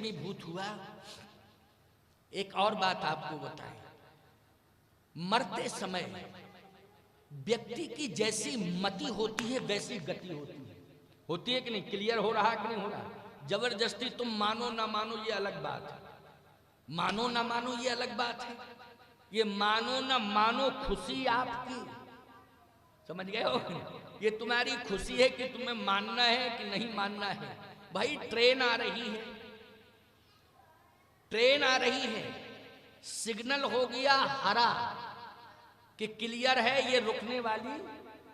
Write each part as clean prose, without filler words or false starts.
भस्मीभूत हुआ। एक और बात आपको बताएं, मरते समय व्यक्ति की जैसी मति होती है वैसी गति होती है कि नहीं? क्लियर हो रहा कि नहीं हो रहा? जबरदस्ती तुम मानो ना मानो ये अलग बात है, मानो ना मानो ये अलग बात है। ये मानो ना मानो खुशी आपकी, समझ गए हो? ये तुम्हारी खुशी है कि तुम्हें मानना है कि नहीं मानना है। भाई ट्रेन आ रही है, ट्रेन आ रही है, सिग्नल हो गया हरा कि क्लियर है, ये रुकने वाली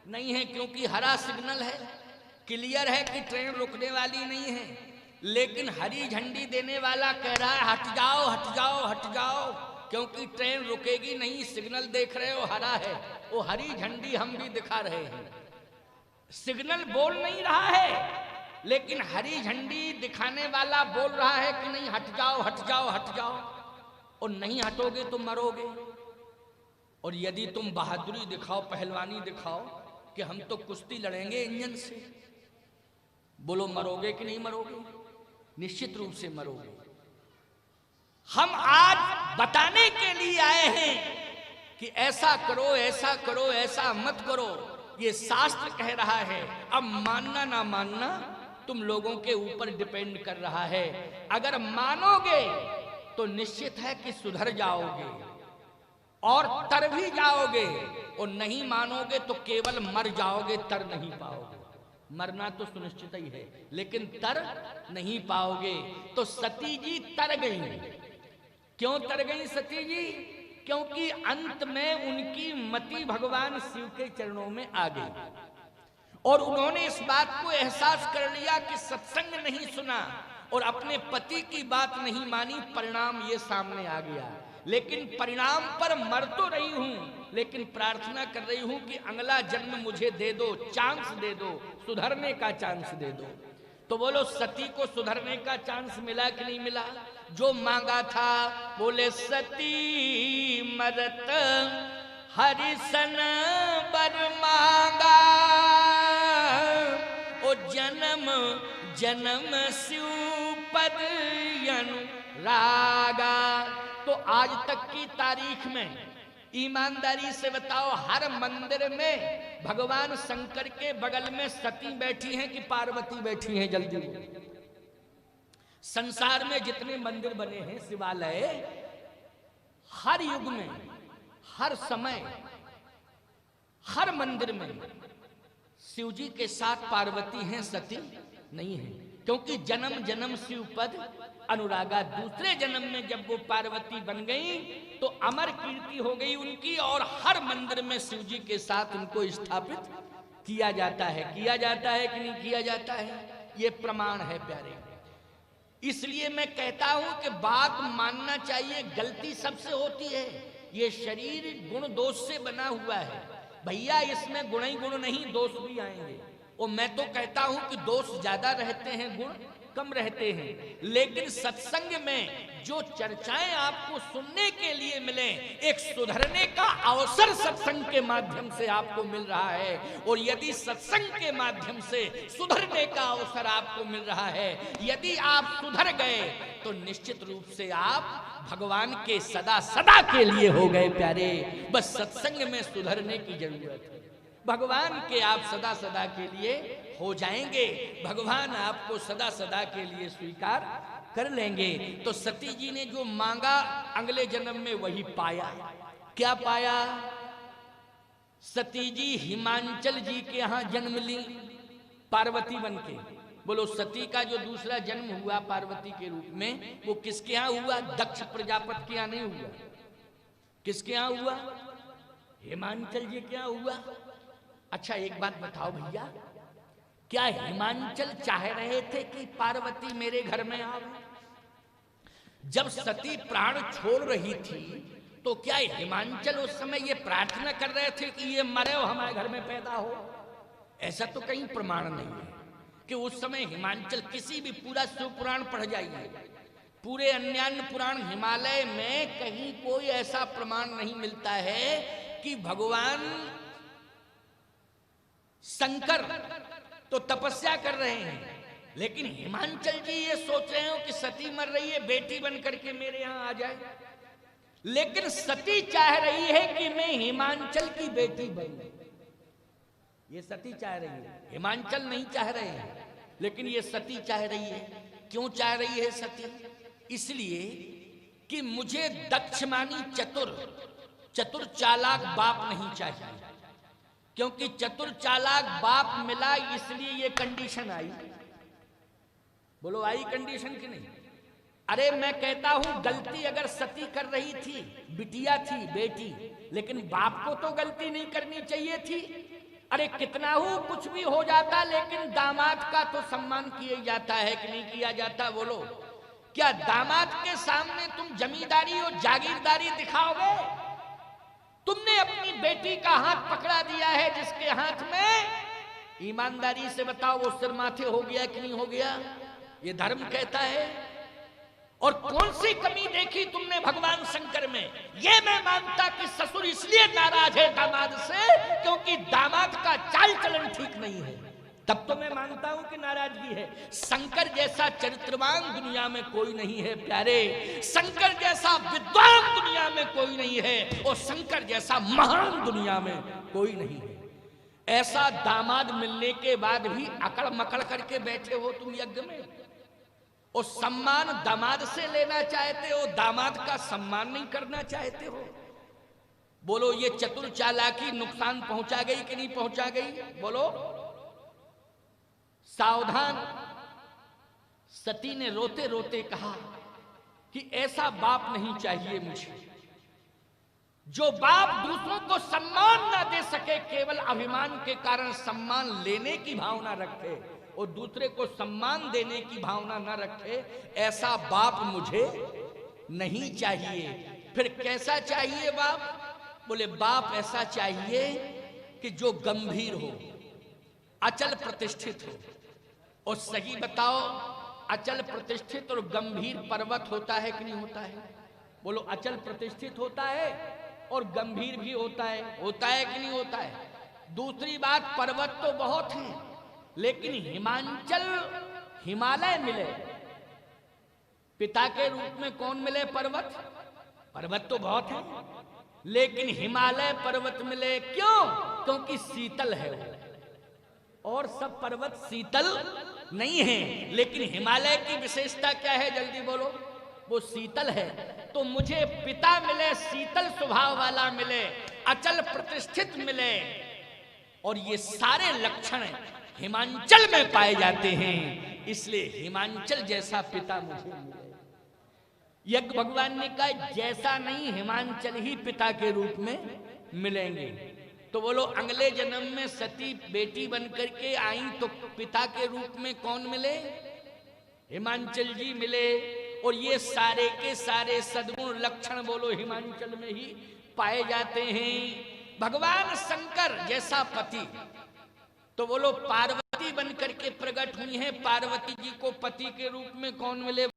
नहीं है, क्योंकि हरा सिग्नल है। क्लियर है कि ट्रेन रुकने वाली नहीं है, लेकिन हरी झंडी देने वाला कह रहा है हट जाओ हट जाओ हट जाओ, क्योंकि ट्रेन रुकेगी नहीं। सिग्नल देख रहे हो हरा है, वो हरी झंडी हम भी दिखा रहे हैं। सिग्नल बोल नहीं रहा है, लेकिन हरी झंडी दिखाने वाला बोल रहा है कि नहीं हट जाओ हट जाओ हट जाओ, और नहीं हटोगे तो मरोगे। और यदि तुम बहादुरी दिखाओ, पहलवानी दिखाओ कि हम तो कुश्ती लड़ेंगे इंजन से, बोलो मरोगे कि नहीं मरोगे? निश्चित रूप से मरोगे। हम आज बताने के लिए आए हैं कि ऐसा करो ऐसा करो ऐसा मत करो, ये शास्त्र कह रहा है। अब मानना ना मानना तुम लोगों के ऊपर डिपेंड कर रहा है। अगर मानोगे तो निश्चित है कि सुधर जाओगे और तर भी जाओगे, और नहीं मानोगे तो केवल मर जाओगे, तर नहीं पाओगे। मरना तो सुनिश्चित ही है, लेकिन तर नहीं पाओगे। तो सती जी तर गई। क्यों तर गई सती जी? क्योंकि अंत में उनकी मति भगवान शिव के चरणों में आ गई, और उन्होंने इस बात को एहसास कर लिया कि सत्संग नहीं सुना और अपने पति की बात नहीं मानी, परिणाम ये सामने आ गया। लेकिन परिणाम पर मर तो रही हूं, लेकिन प्रार्थना कर रही हूं कि अगला जन्म मुझे दे दो, चांस दे दो, सुधरने का चांस दे दो। तो बोलो सती को सुधरने का चांस मिला कि नहीं मिला? जो मांगा था, बोले सती मरत हरिसन बर मांगा, ओ जन्म जन्म शिव पद अनुरागा। तो आज तक की तारीख में ईमानदारी से बताओ, हर मंदिर में भगवान शंकर के बगल में सती बैठी हैं कि पार्वती बैठी हैं? जल्दी। संसार में जितने मंदिर बने हैं शिवालय, हर युग में, हर समय, हर मंदिर में शिव जी के साथ पार्वती हैं, सती नहीं है। क्योंकि जन्म जन्म शिव पद अनुरागा, दूसरे जन्म में जब वो पार्वती बन गई तो अमर कीर्ति हो गई उनकी, और हर मंदिर में शिव जी के साथ उनको स्थापित किया जाता है। किया जाता है कि नहीं किया जाता है? ये प्रमाण है प्यारे। इसलिए मैं कहता हूं कि बात मानना चाहिए। गलती सबसे होती है, ये शरीर गुण दोष से बना हुआ है भैया, इसमें गुण ही गुण नहीं, दोष भी आएंगे। और मैं तो कहता हूं कि दोष ज्यादा रहते हैं, गुण कम रहते हैं। लेकिन सत्संग में जो चर्चाएं आपको सुनने के लिए मिले, एक सुधरने का अवसर सत्संग के माध्यम से आपको मिल रहा है। और यदि सत्संग के माध्यम से सुधरने का अवसर आपको मिल रहा है, यदि आप सुधर गए तो निश्चित रूप से आप भगवान के सदा सदा के लिए हो गए प्यारे। बस सत्संग में सुधरने की जरूरत है। भगवान के आप सदा सदा के लिए हो जाएंगे, भगवान आपको सदा सदा के लिए स्वीकार कर लेंगे। तो सती जी ने जो मांगा अगले जन्म में वही पाया। क्या पाया? सती जी हिमांचल जी के यहाँ जन्म ली पार्वती बनके। बोलो सती का जो दूसरा जन्म हुआ पार्वती के रूप में, वो किसके यहाँ हुआ? दक्ष प्रजापति के यहाँ नहीं हुआ। किसके यहाँ हुआ? हिमांचल जी के यहाँ हुआ। अच्छा एक बात बताओ भैया, क्या हिमांचल चाह रहे थे कि पार्वती मेरे घर में आवे? जब सती प्राण छोड़ रही थी तो क्या हिमांचल उस समय ये प्रार्थना कर रहे थे कि ये मरे हो हमारे घर में पैदा हो? ऐसा तो कहीं प्रमाण नहीं है कि उस समय हिमांचल, किसी भी पूरा शिव पुराण पढ़ जाइए, पूरे अन्यान्य पुराण, हिमालय में कहीं कोई ऐसा प्रमाण नहीं मिलता है कि भगवान शंकर तो तपस्या कर रहे हैं, लेकिन हिमांचल जी ये सोच रहे हो कि सती मर रही है, बेटी बन करके मेरे यहां आ जाए। लेकिन सती चाह रही है कि मैं हिमांचल की बेटी बनूं। ये सती चाह रही है, हिमांचल नहीं चाह रहे हैं, लेकिन ये सती चाह रही है। क्यों चाह रही है सती? इसलिए कि मुझे दक्षमानी चतुर चालाक बाप नहीं चाहिए। क्योंकि चतुर चालाक बाप मिला इसलिए ये कंडीशन आई। बोलो आई कंडीशन कि नहीं? अरे मैं कहता हूं गलती अगर सती कर रही थी, बिटिया थी, बेटी, लेकिन बाप को तो गलती नहीं करनी चाहिए थी। अरे कितना हो कुछ भी हो जाता, लेकिन दामाद का तो सम्मान किया जाता है कि नहीं किया जाता? बोलो, क्या दामाद के सामने तुम जमींदारी और जागीरदारी दिखाओगे? तुमने अपनी बेटी का हाथ पकड़ा दिया है जिसके हाथ में, ईमानदारी से बताओ वो सिर माथे हो गया कि नहीं हो गया? ये धर्म कहता है। और कौन सी कमी देखी तुमने भगवान शंकर में? ये मैं मानता कि ससुर इसलिए नाराज है दामाद से क्योंकि दामाद का चाल चलन ठीक नहीं है, तब तो मैं मानता हूं कि नाराजगी है। शंकर जैसा चरित्रवान दुनिया में कोई नहीं है प्यारे, शंकर जैसा विद्वान दुनिया में कोई नहीं है, और शंकर जैसा महान दुनिया में कोई नहीं है। ऐसा दामाद मिलने के बाद भी अकड़ मकड़ करके बैठे हो तुम यज्ञ में, और सम्मान दामाद से लेना चाहते हो, दामाद का सम्मान नहीं करना चाहते हो। बोलो ये चतुर चालाकी नुकसान पहुंचा गई कि नहीं पहुंचा गई? बोलो। सावधान। सती ने रोते रोते कहा कि ऐसा बाप नहीं चाहिए मुझे, जो बाप दूसरों को सम्मान ना दे सके, केवल अभिमान के कारण सम्मान लेने की भावना रखे और दूसरे को सम्मान देने की भावना न रखे, ऐसा बाप मुझे नहीं चाहिए। फिर कैसा चाहिए बाप? बोले बाप ऐसा चाहिए कि जो गंभीर हो, अचल प्रतिष्ठित हो। और सही बताओ, अचल प्रतिष्ठित और गंभीर पर्वत होता है कि नहीं होता है? बोलो अचल प्रतिष्ठित होता है और गंभीर भी होता है कि नहीं होता है? दूसरी बात, पर्वत तो बहुत हैं, लेकिन हिमांचल हिमालय मिले, पिता के रूप में कौन मिले? पर्वत। पर्वत तो बहुत है, लेकिन हिमालय पर्वत मिले। क्यों? क्योंकि शीतल है वो, और सब पर्वत शीतल नहीं है। लेकिन हिमालय की विशेषता क्या है? जल्दी बोलो। वो शीतल है। तो मुझे पिता मिले, शीतल स्वभाव वाला मिले, अचल प्रतिष्ठित मिले, और ये सारे लक्षण हिमांचल में पाए जाते हैं, इसलिए हिमांचल जैसा पिता मुझे मिले। यज्ञ भगवान ने कहा जैसा नहीं, हिमांचल ही पिता के रूप में मिलेंगे। तो बोलो अगले जन्म में सती बेटी बन करके आई तो पिता के रूप में कौन मिले? हिमांचल जी मिले। और ये सारे के सारे सद्गुण लक्षण बोलो हिमांचल में ही पाए जाते हैं। भगवान शंकर जैसा पति, तो बोलो पार्वती बन करके प्रकट हुई है, पार्वती जी को पति के रूप में कौन मिले?